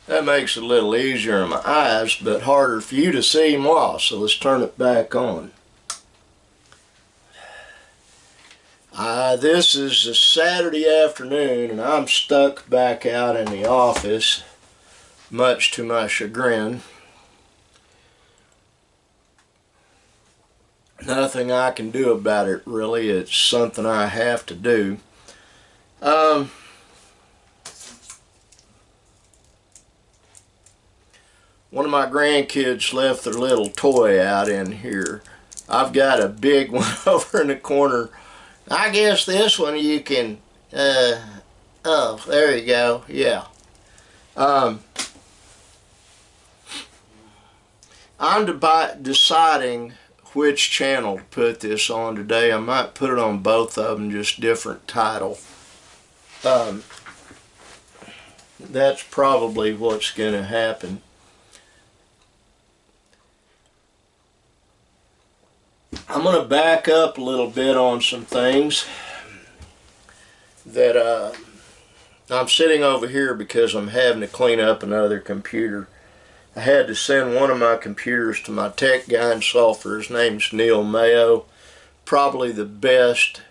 That makes it a little easier on my eyes, but harder for you to see moi, so let's turn it back on. This is a Saturday afternoon, and I'm stuck back out in the office, much to my chagrin. Nothing I can do about it, really. It's something I have to do. One of my grandkids left their little toy out in here. I've got a big one over in the corner. I guess this one you can, oh, there you go, yeah. I'm deciding which channel to put this on today. I might put it on both of them, just different title. That's probably what's going to happen. I'm going to back up a little bit on some things that I'm sitting over here because I'm having to clean up another computer. I had to send one of my computers to my tech guy in Sulphur. His name's Neil Mayo. Probably the best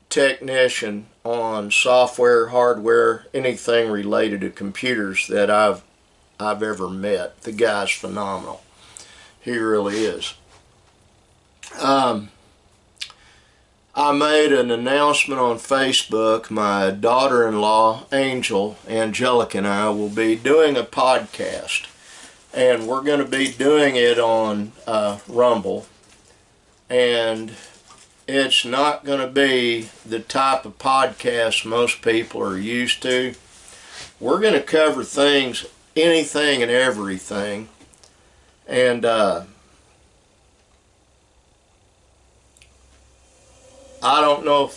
technician on software, hardware, anything related to computers that I've ever met. The guy's phenomenal. He really is. I made an announcement on Facebook. My daughter-in-law, Angelica, and I will be doing a podcast. And we're going to be doing it on Rumble. And it's not going to be the type of podcast most people are used to. We're going to cover things, anything and everything. And I don't know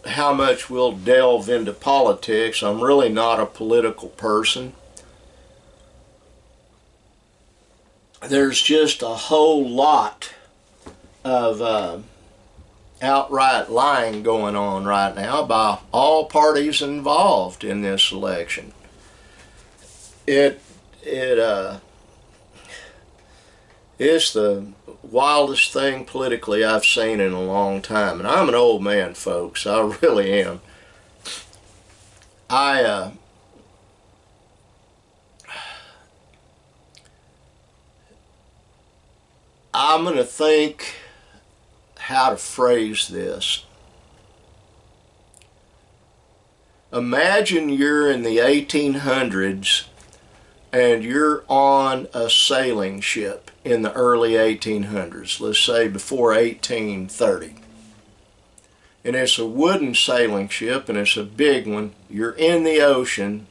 how much we'll delve into politics. I'm really not a political person. There's just a whole lot of outright lying going on right now by all parties involved in this election. It's the wildest thing politically I've seen in a long time. And I'm an old man, folks. I really am. I'm going to think how to phrase this. Imagine you're in the 1800s and you're on a sailing ship in the early 1800s, let's say before 1830. And it's a wooden sailing ship, and it's a big one. You're in the ocean,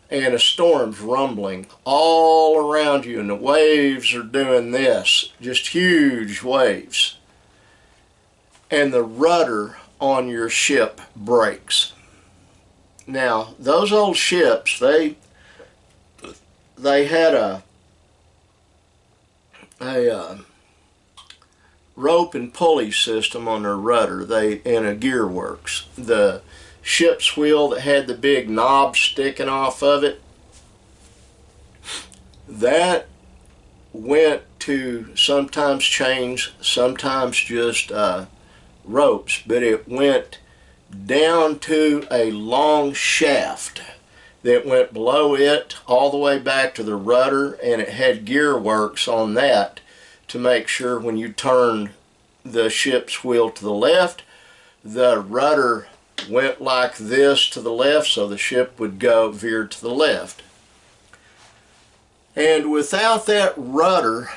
and a storm's rumbling all around you, and the waves are doing this, just huge waves. And the rudder on your ship breaks. Now, those old ships, they had a rope and pulley system on their rudder, in a gearworks. The ship's wheel that had the big knob sticking off of it, that went to sometimes chains, sometimes just ropes, but it went down to a long shaft that went below it all the way back to the rudder, and it had gearworks on that to make sure when you turned the ship's wheel to the left, the rudder went like this to the left, so the ship would go veer to the left. And without that rudder,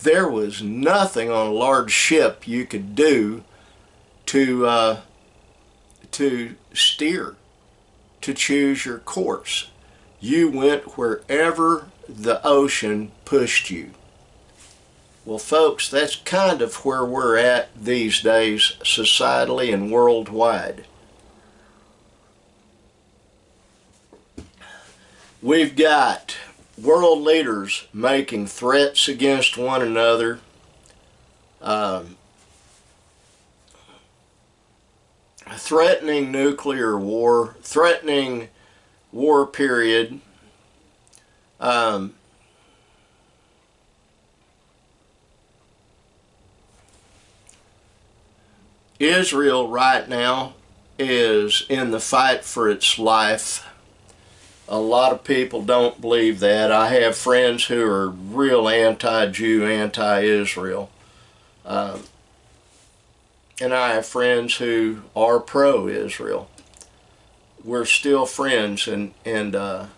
there was nothing on a large ship you could do to steer, to choose your course. You went wherever the ocean pushed you. Well, folks, that's kind of where we're at these days, societally and worldwide. We've got world leaders making threats against one another. threatening nuclear war, threatening war period. Israel right now is in the fight for its life. A lot of people don't believe that. I have friends who are real anti-Jew, anti-Israel. And I have friends who are pro-Israel. We're still friends, and that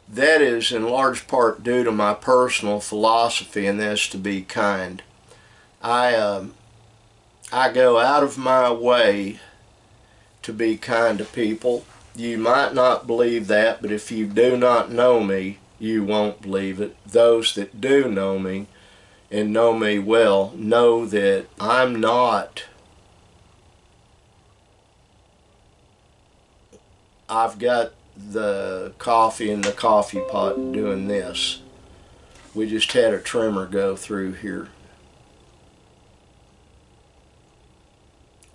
is in large part due to my personal philosophy, and that's to be kind. I go out of my way to be kind to people. You might not believe that, but if you do not know me, you won't believe it. Those that do know me and know me well know that I'm not. I've got the coffee in the coffee pot doing this. We just had a trimmer go through here.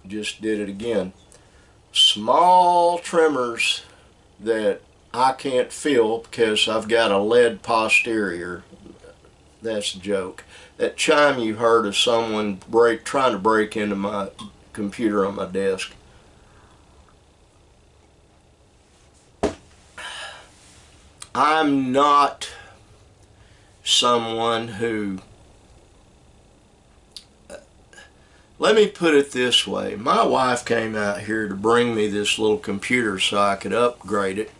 Just did it again. Small trimmers that I can't feel because I've got a lead posterior. That's a joke. That chime you heard of someone trying to break into my computer on my desk. I'm not someone who, let me put it this way. My wife came out here to bring me this little computer so I could upgrade it.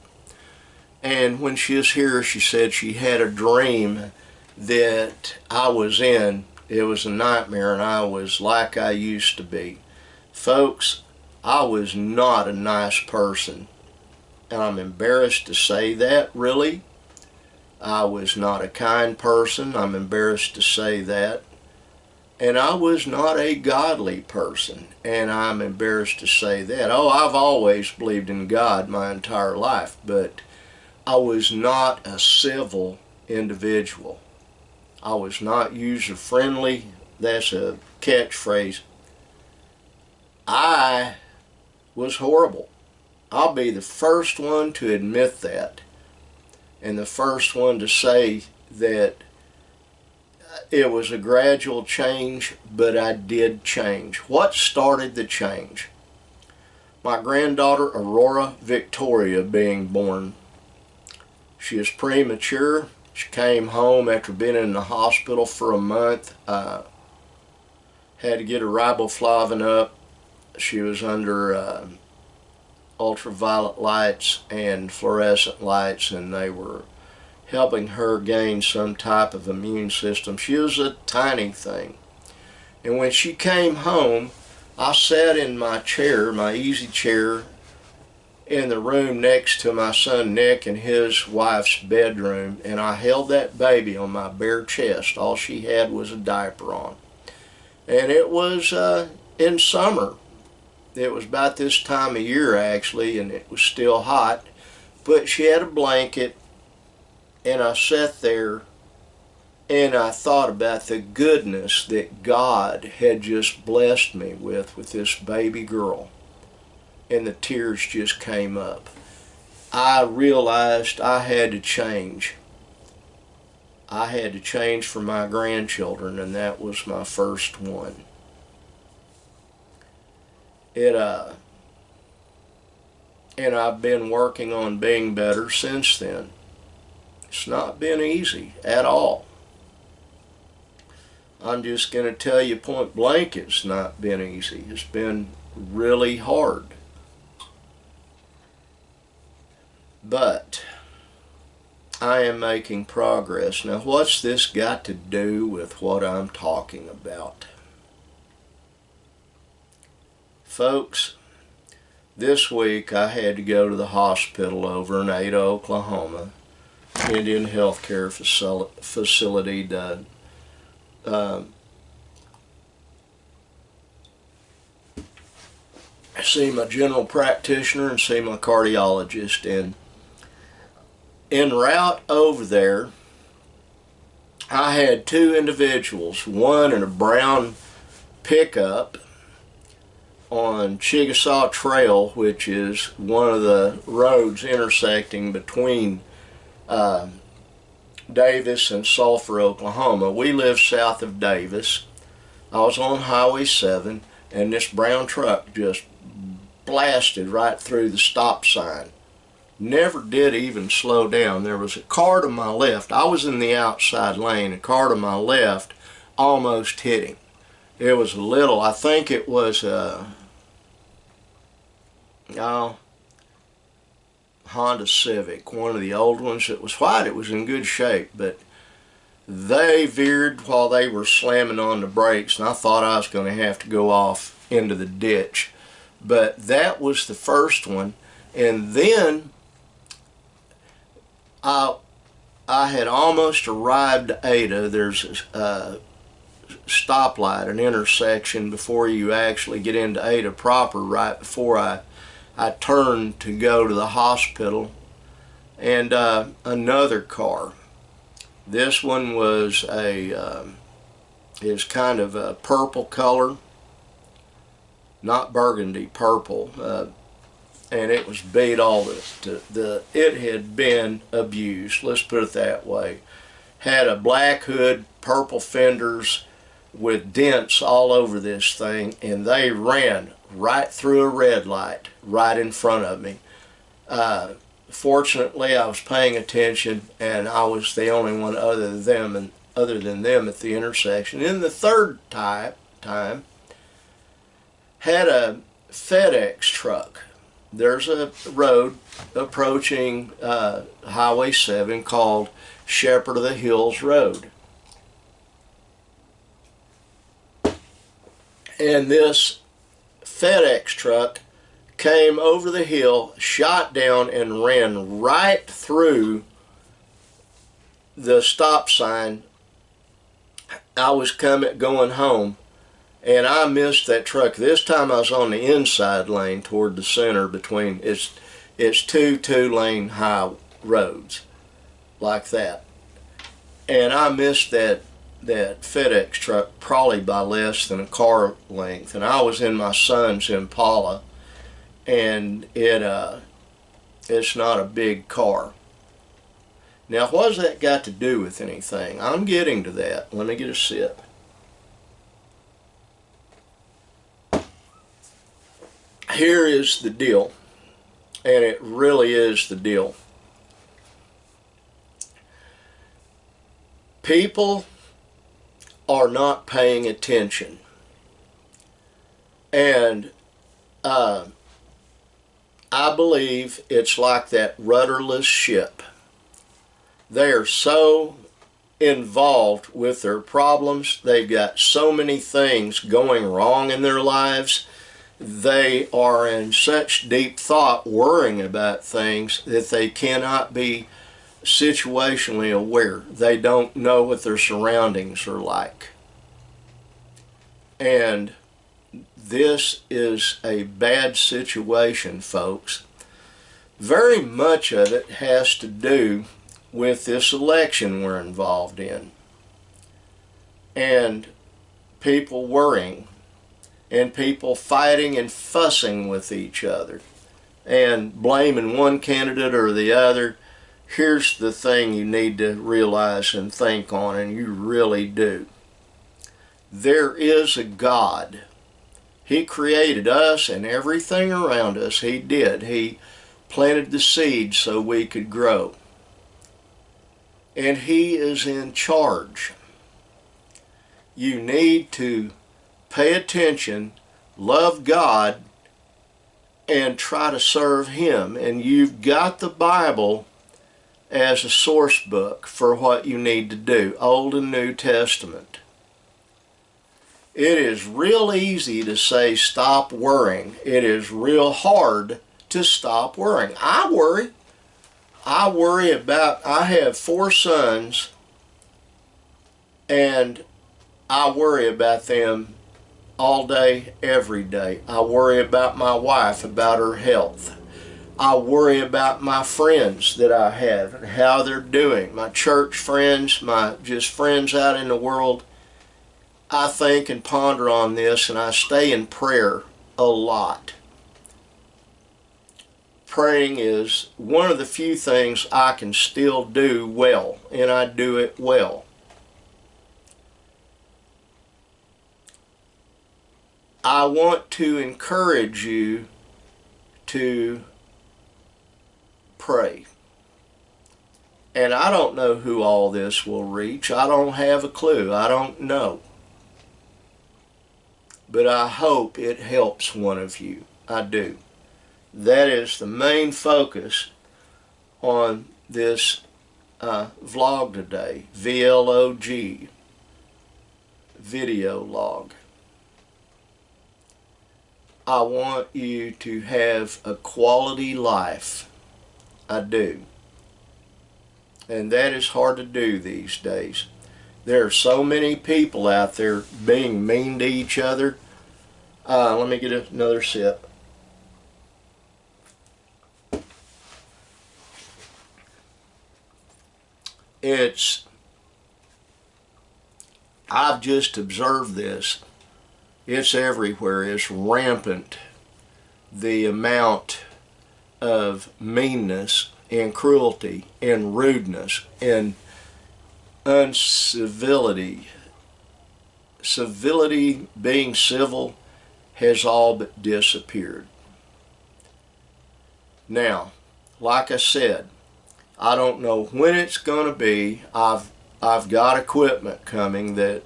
And when she was here, she said she had a dream that I was in. It was a nightmare, and I was like I used to be. Folks, I was not a nice person. And I'm embarrassed to say that, really. I was not a kind person. I'm embarrassed to say that. And I was not a godly person, and I'm embarrassed to say that. Oh, I've always believed in God my entire life, but I was not a civil individual. I was not user-friendly. That's a catchphrase. I was horrible. I'll be the first one to admit that, and the first one to say that it was a gradual change, but I did change. What started the change? My granddaughter Aurora Victoria being born. She was premature. She came home after being in the hospital for a month. Had to get her riboflavin up. She was under ultraviolet lights and fluorescent lights, and they were helping her gain some type of immune system. She was a tiny thing. And when she came home, I sat in my chair, my easy chair, in the room next to my son Nick and his wife's bedroom, and I held that baby on my bare chest. All she had was a diaper on. And it was in summer. It was about this time of year, actually, and it was still hot. But she had a blanket, and I sat there and I thought about the goodness that God had just blessed me with this baby girl. And the tears just came up. I realized I had to change. I had to change for my grandchildren, and that was my first one. And I've been working on being better since then. It's not been easy at all. I'm just going to tell you point blank, it's not been easy. It's been really hard. But I am making progress. Now, what's this got to do with what I'm talking about? Folks, this week I had to go to the hospital over in Ada, Oklahoma, Indian Healthcare Facility to see my general practitioner and see my cardiologist. And en route over there, I had two individuals, one in a brown pickup on Chickasaw Trail, which is one of the roads intersecting between Davis and Sulphur, Oklahoma. We live south of Davis. I was on Highway 7, and this brown truck just blasted right through the stop sign. Never did even slow down. There was a car to my left. I was in the outside lane. A car to my left almost hit him. It was a little, I think it was a Honda Civic, one of the old ones. It was white. It was in good shape, but they veered while they were slamming on the brakes, and I thought I was going to have to go off into the ditch. But that was the first one. And then I had almost arrived at Ada. There's a stoplight, an intersection before you actually get into Ada proper, right before I turned to go to the hospital, and another car. This one was is kind of a purple color, not burgundy, purple, and it was beat all it had been abused, let's put it that way. Had a black hood, purple fenders with dents all over this thing, and they ran right through a red light right in front of me. Fortunately, I was paying attention, and I was the only one other than them at the intersection. And the third time had a FedEx truck. There's a road approaching Highway 7 called Shepherd of the Hills Road. And this FedEx truck came over the hill, shot down, and ran right through the stop sign. I was going home, and I missed that truck. This time I was on the inside lane toward the center between it's two-lane high roads like that, and I missed that FedEx truck probably by less than a car length. And I was in my son's Impala, and it's not a big car. Now, what's that got to do with anything? I'm getting to that. Let me get a sip. Here is the deal, and it really is the deal. People are not paying attention, and I believe it's like that rudderless ship. They are so involved with their problems. They've got so many things going wrong in their lives. They are in such deep thought, worrying about things, that they cannot be situationally aware. They don't know what their surroundings are like. And this is a bad situation, folks. Very much of it has to do with this election we're involved in, and people worrying, and people fighting and fussing with each other, and blaming one candidate or the other. Here's the thing you need to realize and think on, and you really do. There is a God. He created us and everything around us. He did. He planted the seed so we could grow. And He is in charge. You need to pay attention, love God, and try to serve Him. And you've got the Bible as a source book for what you need to do, Old and New Testament. It is real easy to say stop worrying. It is real hard to stop worrying. I worry. I have 4 sons, and I worry about them all day, every day. I worry about my wife, about her health. I worry about my friends that I have and how they're doing. My church friends, my just friends out in the world. I think and ponder on this, and I stay in prayer a lot. Praying is one of the few things I can still do well, and I do it well. I want to encourage you to pray. And I don't know who all this will reach. I don't have a clue. I don't know. But I hope it helps one of you. I do. That is the main focus on this vlog today. VLOG. Video log. I want you to have a quality life. I do. And that is hard to do these days. There are so many people out there being mean to each other. Let me get another sip. I've just observed this. It's everywhere. It's rampant. The amount of meanness and cruelty and rudeness and uncivility. Civility, being civil, has all but disappeared. Now, like I said, I don't know when it's going to be. I've got equipment coming that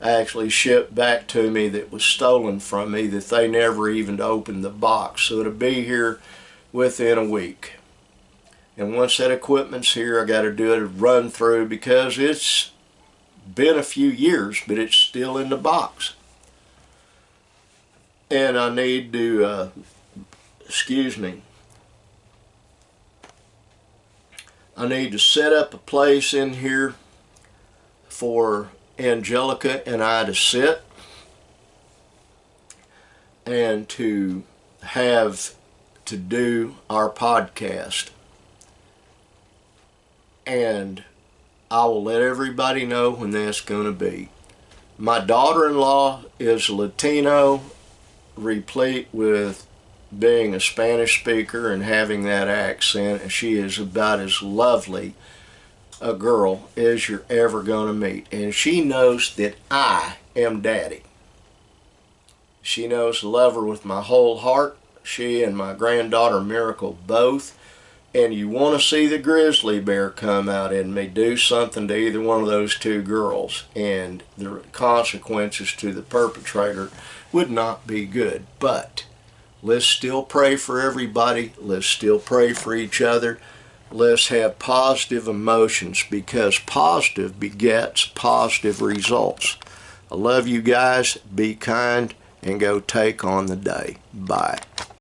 actually shipped back to me that was stolen from me that they never even opened the box. So it'll be here within a week. And once that equipment's here, I got to do a run through because it's been a few years, but it's still in the box. And I need to, I need to set up a place in here for Angelica and I to sit and to have to do our podcast. And I will let everybody know when that's going to be. My daughter-in-law is Latino, replete with being a Spanish speaker and having that accent, and she is about as lovely a girl as you're ever going to meet. And she knows that I am Daddy. She knows to love her with my whole heart. She and my granddaughter Miracle both. And you want to see the grizzly bear come out in me, do something to either one of those two girls, and the consequences to the perpetrator would not be good. But let's still pray for everybody. Let's still pray for each other. Let's have positive emotions, because positive begets positive results. I love you guys. Be kind and go take on the day. Bye.